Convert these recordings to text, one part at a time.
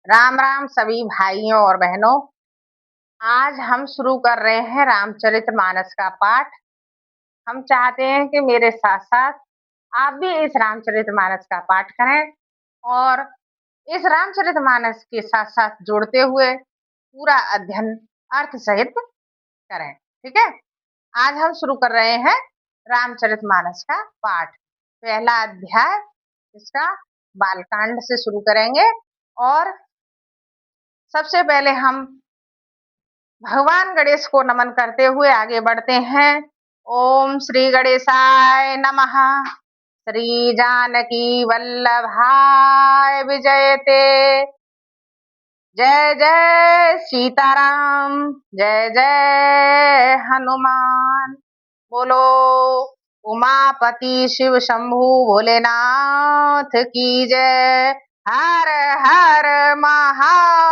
राम राम सभी भाइयों और बहनों। आज हम शुरू कर रहे हैं रामचरितमानस का पाठ। हम चाहते हैं कि मेरे साथ साथ आप भी इस रामचरितमानस का पाठ करें और इस रामचरितमानस के साथ साथ जोड़ते हुए पूरा अध्ययन अर्थ सहित करें। ठीक है, आज हम शुरू कर रहे हैं रामचरितमानस का पाठ। पहला अध्याय इसका बालकांड से शुरू करेंगे और सबसे पहले हम भगवान गणेश को नमन करते हुए आगे बढ़ते हैं। ओम श्री गणेशाय नमः। श्री जानकी वल्लभाय विजयते। जय जय सीताराम, जय जय हनुमान। बोलो उमापति शिव शंभु भोलेनाथ की जय। हर हर महादेव।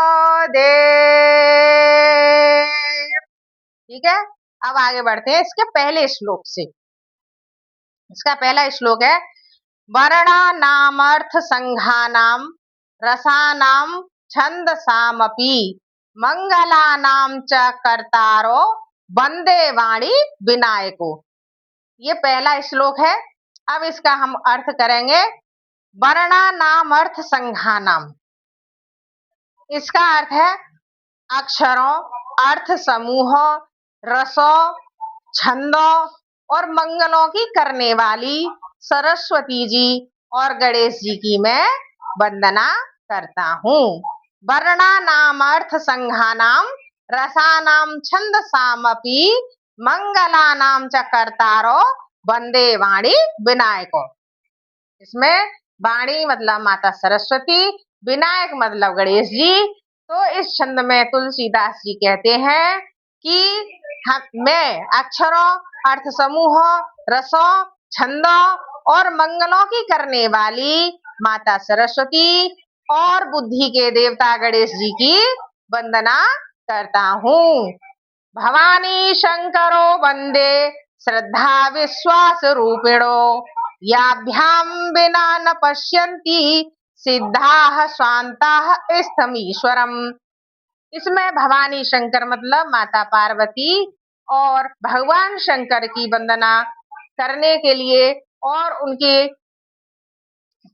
ठीक है, अब आगे बढ़ते हैं इसके पहले श्लोक से। इसका पहला श्लोक है वर्णा नामर्थ संघानाम रसानाम छंदसामपि मंगलानाम च कर्तारो वंदे वाणी विनायको। ये पहला श्लोक है। अब इसका हम अर्थ करेंगे। वर्णा नाम अर्थ संघानाम, इसका अर्थ है अक्षरों, अर्थ समूहों, रसों, छंदों और मंगलों की करने वाली सरस्वती जी और गणेश जी की मैं वंदना करता हूँ। वर्णा नाम अर्थ संघानाम रसानाम छंद सामपि मंगलानाम च कर्तारो वंदे वाणी विनायको। इसमें वाणी मतलब माता सरस्वती, विनायक मतलब गणेश जी। तो इस छंद में तुलसीदास जी कहते हैं कि मैं अक्षरों, अर्थ समूहों, रसों, छंदों और मंगलों की करने वाली माता सरस्वती और बुद्धि के देवता गणेश जी की वंदना करता हूँ। भवानी शंकरो वंदे श्रद्धा विश्वास रूपिणो याभ्याम बिना न पश्यन्ति सिद्धाः स्वान्ताः स्थमीश्वरम। इसमें भवानी शंकर मतलब माता पार्वती और भगवान शंकर की वंदना करने के लिए और उनके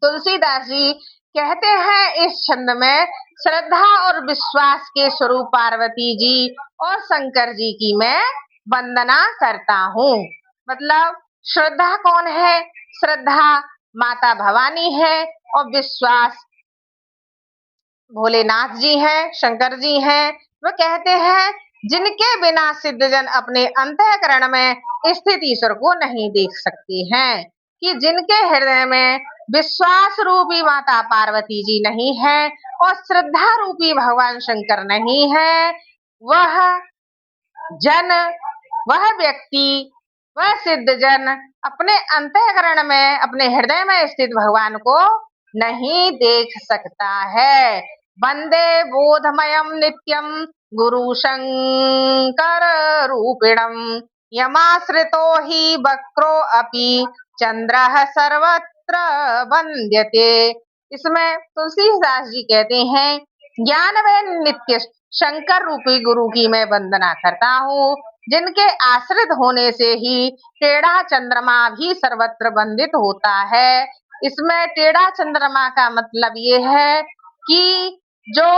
तुलसीदास जी कहते हैं इस छंद में श्रद्धा और विश्वास के स्वरूप पार्वती जी और शंकर जी की मैं वंदना करता हूँ। मतलब श्रद्धा कौन है? श्रद्धा माता भवानी है और विश्वास भोलेनाथ जी हैं, शंकर जी हैं। वो कहते हैं जिनके बिना सिद्धजन अपने अंतःकरण में स्थित ईश्वर को नहीं देख सकते हैं, कि जिनके हृदय में विश्वास रूपी माता पार्वती जी नहीं है और श्रद्धा रूपी भगवान शंकर नहीं है, वह जन, वह व्यक्ति, वह सिद्धजन अपने अंतःकरण में, अपने हृदय में स्थित भगवान को नहीं देख सकता है। वंदे बोधमयम नित्यम गुरु शंकर रूपिणम यमाश्रितो हि वक्रो अपि चंद्रः सर्वत्र वंद्यते। इसमें तुलसीदास जी कहते हैं ज्ञान व नित्य शंकर रूपी गुरु की मैं वंदना करता हूँ, जिनके आश्रित होने से ही टेढ़ा चंद्रमा भी सर्वत्र वंदित होता है। इसमें टेढ़ा चंद्रमा का मतलब ये है कि जो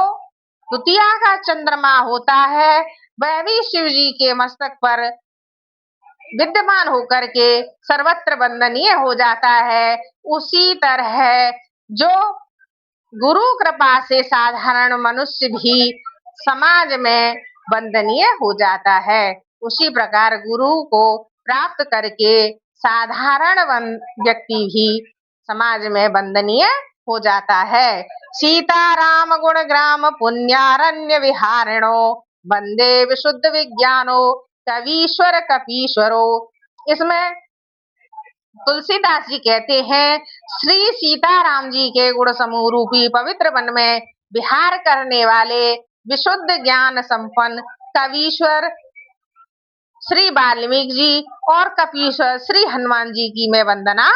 द्वितीया का चंद्रमा होता है वह भी शिव जी के मस्तक पर विद्यमान होकर के सर्वत्र वंदनीय हो जाता है। उसी तरह जो गुरु कृपा से साधारण मनुष्य भी समाज में वंदनीय हो जाता है, उसी प्रकार गुरु को प्राप्त करके साधारण व्यक्ति भी समाज में वंदनीय हो जाता है। सीताराम गुण ग्राम पुण्यारण्य विहारिणो वंदे विशुद्ध विज्ञानो कवीश्वर कपीश्वरो। इसमें तुलसीदास जी कहते हैं श्री सीताराम जी के गुण समूह रूपी पवित्र वन में विहार करने वाले विशुद्ध ज्ञान संपन्न कवीश्वर श्री वाल्मीकि जी और कपीश्वर श्री हनुमान जी की मैं वंदना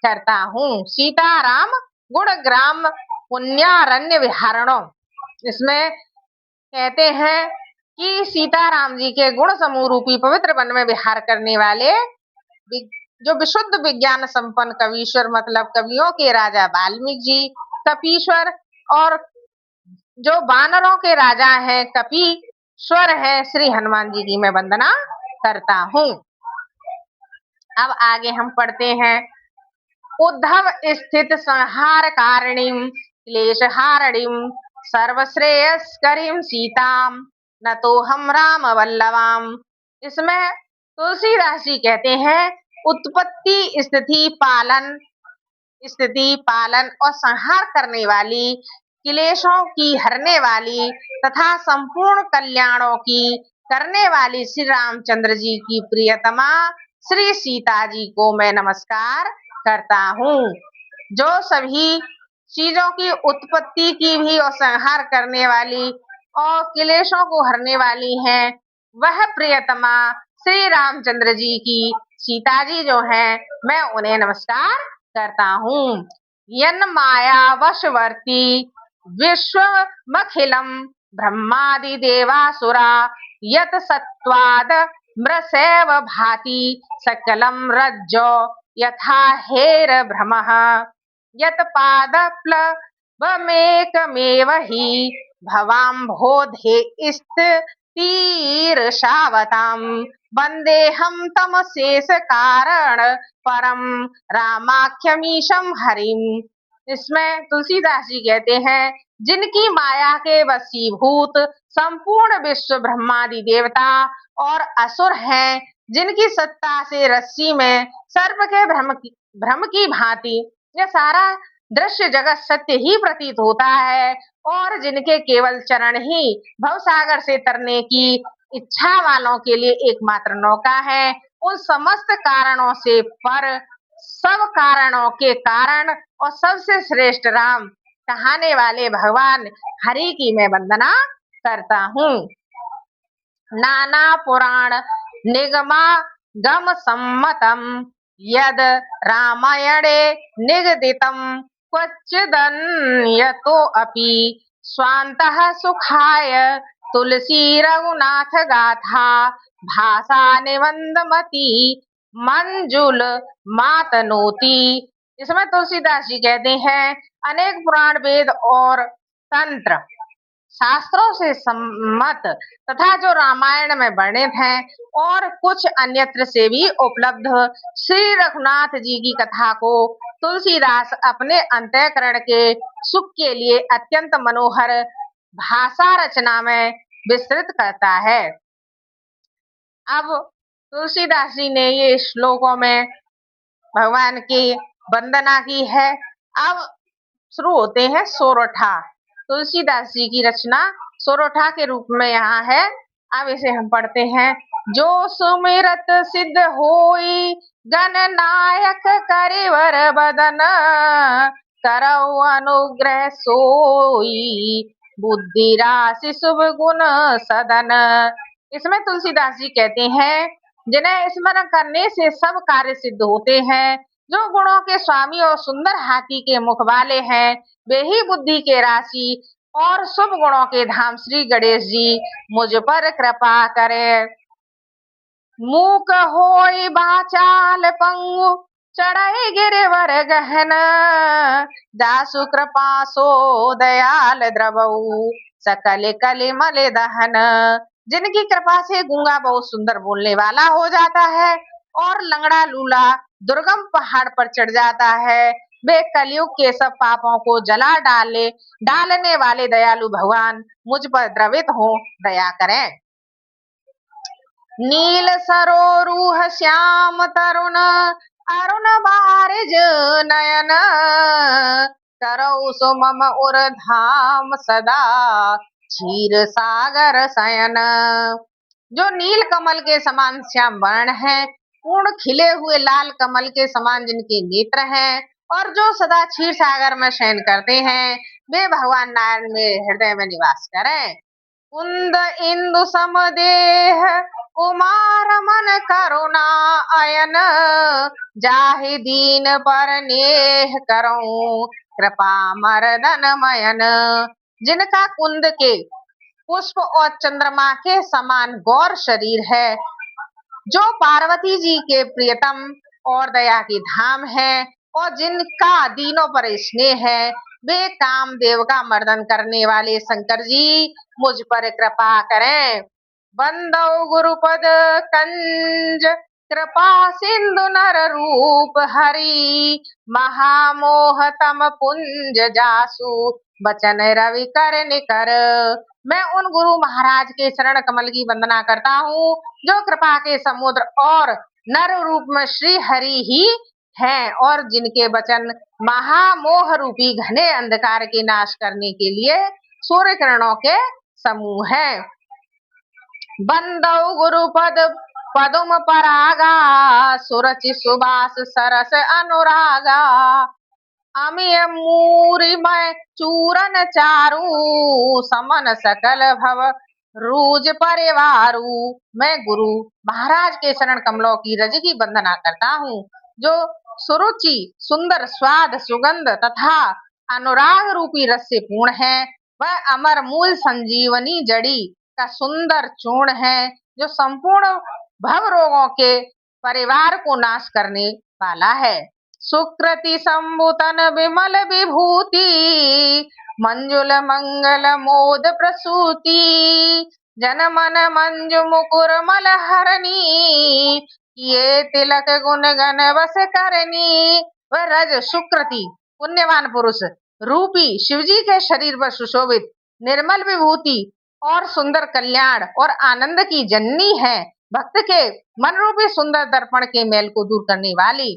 करता हूँ। सीताराम गुण ग्राम पुण्यारण्य विहारणो, इसमें कहते हैं कि सीताराम जी के गुण समूह रूपी पवित्र वन में विहार करने वाले जो विशुद्ध विज्ञान संपन्न कवीश्वर मतलब कवियों के राजा वाल्मीकि जी, कपीश्वर और जो वानरों के राजा हैं कपीश्वर हैं श्री हनुमान जी की मैं वंदना करता हूँ। अब आगे हम पढ़ते हैं उद्धव स्थित संहार कारिणीम क्लेश हारणीम सर्वश्रेयस्करीम सीताम न तो हम राम वल्लभाम। इसमें तुलसीदास जी कहते हैं उत्पत्ति स्थिति पालन और संहार करने वाली, क्लेशों की हरने वाली तथा संपूर्ण कल्याणों की करने वाली श्री रामचंद्र जी की प्रियतमा श्री सीता जी को मैं नमस्कार करता हूँ, जो सभी चीजों की उत्पत्ति की भी और संहार करने वाली और क्लेशों को हरने वाली हैं। वह प्रियतमा श्री रामचंद्र जी की सीता जी जो हैं, मैं उन्हें नमस्कार करता हूँ। यन माया वशवर्ती विश्वमखिलम ब्रह्मादि देवासुरा यत सत्वाद मृषैव भाति सकलम रज्जो यथा हेर भ्रमः यत पादप्लवमेकमेव हि भवाम्भोधे स्थितिर्षावताम् वन्देऽहं तम शेष कारण परम रामाख्यमीशम हरिम। इसमें तुलसीदास जी कहते हैं जिनकी माया के वशीभूत संपूर्ण विश्व ब्रह्मादि देवता और असुर हैं, जिनकी सत्ता से रस्सी में सर्प के भ्रम की भांति यह सारा दृश्य जगत सत्य ही प्रतीत होता है और जिनके केवल चरण ही भवसागर से तरने की इच्छा वालों के लिए एकमात्र नौका है, उन समस्त कारणों से पर सब कारणों के कारण और सबसे श्रेष्ठ राम कहाने वाले भगवान हरि की मैं वंदना करता हूँ। नाना पुराण निगमा गम सम्मतम यद रामायणे निगदितम क्वचिदन्यतो अपि स्वान्तः सुखाय तुलसी रघुनाथ गाथा भाषा निबंधमति मंजुल मातनोती। इसमें तुलसीदास जी कहते हैं अनेक पुराण वेद और तंत्र शास्त्रों से सम्मत तथा जो रामायण में वर्णित हैं और कुछ अन्यत्र से भी उपलब्ध श्री रघुनाथ जी की कथा को तुलसीदास अपने अंतःकरण के सुख के लिए अत्यंत मनोहर भाषा रचना में विस्तृत करता है। अब तुलसीदास जी ने ये श्लोकों में भगवान की वंदना की है। अब शुरू होते हैं सोरठा। तुलसीदास जी की रचना सोरठा के रूप में यहाँ है। अब इसे हम पढ़ते हैं। जो सुमिरत सिद्ध होई गणनायक करिवर बदन करौ अनुग्रह सोई बुद्धि राशि शुभ गुण सदन। इसमें तुलसीदास जी कहते हैं जिन्हें स्मरण करने से सब कार्य सिद्ध होते हैं, जो गुणों के स्वामी और सुंदर हाथी के मुख वाले हैं, वे ही बुद्धि के राशि और शुभ गुणों के धाम श्री गणेश जी मुझ पर कृपा करें। मूक होई बाचाल पंगु चढ़ाई गिरवर गहन जासु कृपा सो दयाल द्रवऊ सकल कलिमल दहन। जिनकी कृपा से गूंगा बहुत सुंदर बोलने वाला हो जाता है और लंगड़ा लूला दुर्गम पहाड़ पर चढ़ जाता है, वे कलयुग के सब पापों को जला डालने वाले दयालु भगवान मुझ पर द्रवित हो दया करें। नील सरोरुह श्याम तरुण अरुण बारिज नयन करौ सो मम उर धाम सदा क्षीर सागर शयन। जो नील कमल के समान श्याम वर्ण है, पूर्ण खिले हुए लाल कमल के समान जिनके नेत्र हैं और जो सदा क्षीर सागर में शयन करते हैं, वे भगवान नारायण में हृदय में निवास करें। कुंद इंदु समदेह कुमार मन करुणा अयन जाहि दीन पर नेह करऊं कृपा मरदन मयन। जिनका कुंद के पुष्प और चंद्रमा के समान गौर शरीर है, जो पार्वती जी के प्रियतम और दया की धाम है, और जिनका दीनों पर स्नेह है, वे कामदेव का मर्दन करने वाले शंकर जी मुझ पर कृपा करें। बंदौ गुरुपद कंज कृपा सिंधु नर रूप हरि, महामोह तम पुंज जासु बचन रवि कर निकर। मैं उन गुरु महाराज के चरण कमल की वंदना करता हूँ, जो कृपा के समुद्र और नर रूप में श्री हरि ही हैं, और जिनके वचन महामोह रूपी घने अंधकार के नाश करने के लिए सूर्य किरणों के समूह हैं। बंदौ गुरुपद पदुम परागा, सुरचि सुबास सरस अनुरागा, अमिय मूरिमय चूरन चारू, समन सकल भव रूज परिवारू। मैं गुरु महाराज के चरण कमलों की रज की वंदना करता हूँ, जो सुरुचि सुंदर स्वाद सुगंध तथा अनुराग रूपी रस से पूर्ण है। वह अमर मूल संजीवनी जड़ी का सुंदर चूर्ण है, जो संपूर्ण भव रोगों के परिवार को नाश करने वाला है। सुकृति संबुतन विमल विभूति, मंजुल मंगल मोद प्रसूति, जन मन मंजु मुकुर मल हरणी, ये तिलक गुण गण बस करनी। वह रज सुकृति पुण्यवान पुरुष रूपी शिवजी के शरीर पर सुशोभित निर्मल विभूति और सुंदर कल्याण और आनंद की जननी है। भक्त के मन रूपी सुंदर दर्पण के मेल को दूर करने वाली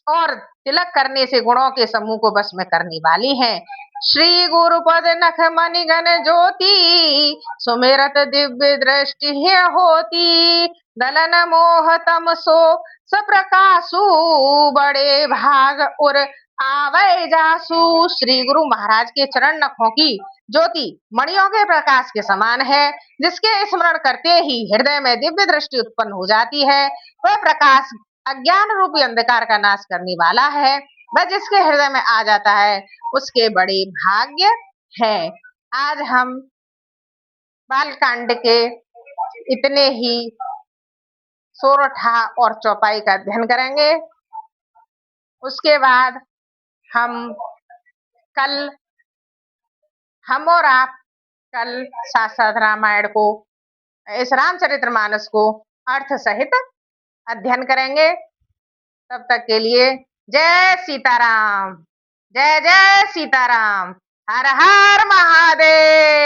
और तिलक करने से गुणों के समूह को बस में करने वाली है। श्री गुरुपद नख मणि गण ज्योति, सुमिरत दिव्य दृष्टि होती, दलन मोह तम सो सप्रकाशु, बड़े भाग उर आवे जासु। श्री गुरु महाराज के चरण नखों की ज्योति मणियों के प्रकाश के समान है, जिसके स्मरण करते ही हृदय में दिव्य दृष्टि उत्पन्न हो जाती है। वह प्रकाश अज्ञान रूपी अंधकार का नाश करने वाला है। वह जिसके हृदय में आ जाता है उसके बड़े भाग्य है। आज हम बालकांड के इतने ही सोरठा और चौपाई का अध्ययन करेंगे। उसके बाद हम और आप कल साक्षात रामायण को, इस रामचरितमानस को अर्थ सहित अध्ययन करेंगे। तब तक के लिए जय सीताराम, जय जय सीताराम, हर हर महादेव।